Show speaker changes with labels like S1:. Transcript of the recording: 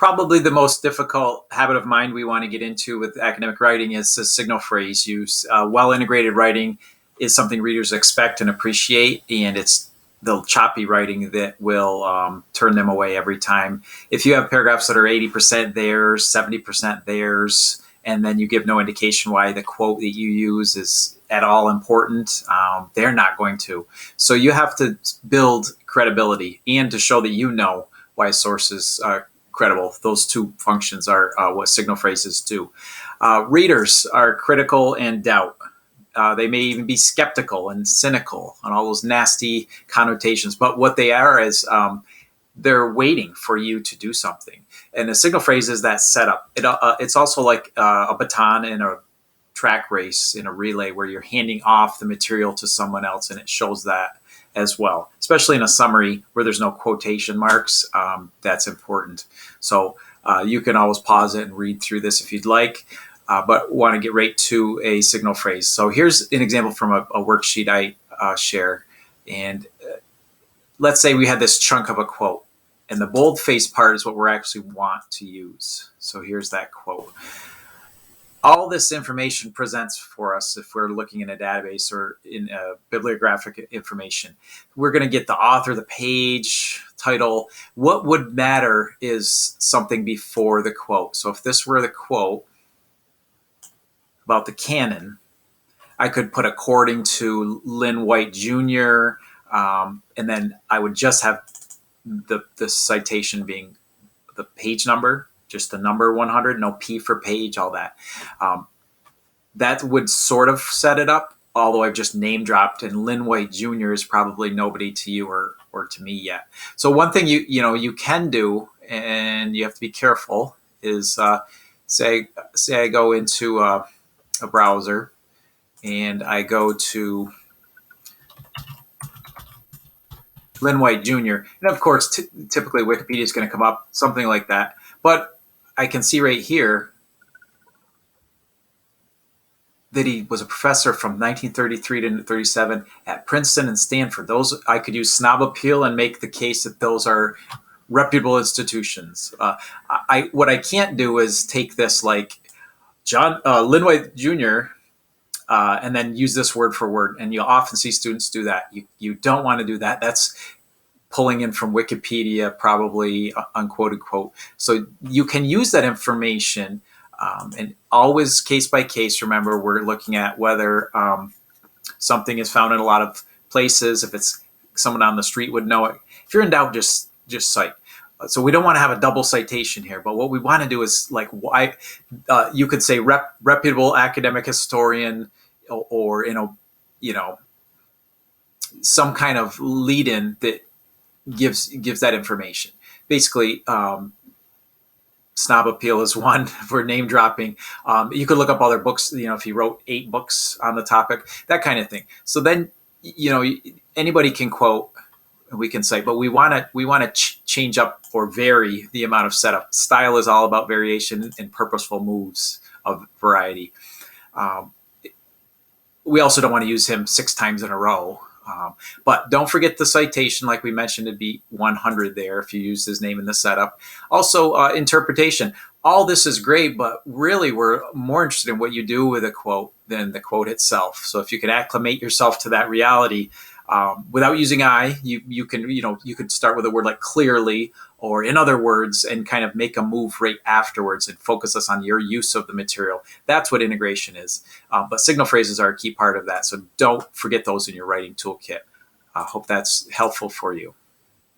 S1: Probably the most difficult habit of mind we want to get into with academic writing is the signal phrase use. Well integrated writing is something readers expect and appreciate, and it's the choppy writing that will turn them away every time. If you have paragraphs that are 80% theirs, 70% theirs, and then you give no indication why the quote that you use is at all important, they're not going to. So you have to build credibility and to show that you know why a source is credible. Those two functions are what signal phrases do. Readers are critical and doubt. They may even be skeptical and cynical and all those nasty connotations. But what they are is they're waiting for you to do something. And a signal phrase is that setup. It's also like a baton in a track race, in a relay, where you're handing off the material to someone else, and it shows that as well, especially in a summary where there's no quotation marks. That's important. So you can always pause it and read through this if you'd like, but want to get right to a signal phrase. So here's an example from a worksheet I share. And let's say we had this chunk of a quote, and the bold-faced part is what we actually want to use. So here's that quote. All this information presents for us, if we're looking in a database or in bibliographic information, we're going to get the author, the page, title. What would matter is something before the quote. So if this were the quote about the canon, I could put according to Lynn White Jr., and then I would just have the citation being the page number, just the number 100, no P for page, all that. That would sort of set it up, although I've just name dropped, and Lynn White Jr. is probably nobody to you or to me yet. So one thing you can do, and you have to be careful, is say I go into a browser and I go to Lynn White Jr. And of course, typically Wikipedia is going to come up, something like that. But I can see right here that he was a professor from 1933 to 37 at Princeton and Stanford. Those, I could use Snob Appeal and make the case that those are reputable institutions. What I can't do is take this like Lynn White Jr., and then use this word for word. And you'll often see students do that. You don't want to do that. That's pulling in from Wikipedia, probably unquoted quote. So you can use that information, and always case by case. Remember, we're looking at whether something is found in a lot of places. If it's someone on the street would know it. If you're in doubt, just cite. So we don't want to have a double citation here, but what we want to do is like why you could say reputable academic historian, or some kind of lead-in that gives that information. Basically, Snob Appeal is one for name dropping. You could look up other books. If he wrote 8 books on the topic, that kind of thing. So then anybody can quote. We can say, but we want to change up or vary the amount of setup. Style is all about variation and purposeful moves of variety. We also don't want to use him 6 times in a row. But don't forget the citation, like we mentioned, it'd be 100 there if you use his name in the setup. Also, interpretation. All this is great, but really we're more interested in what you do with a quote than the quote itself. So if you can acclimate yourself to that reality, without using I, you could start with a word like clearly, or in other words, and kind of make a move right afterwards and focus us on your use of the material. That's what integration is. But signal phrases are a key part of that. So don't forget those in your writing toolkit. I hope that's helpful for you.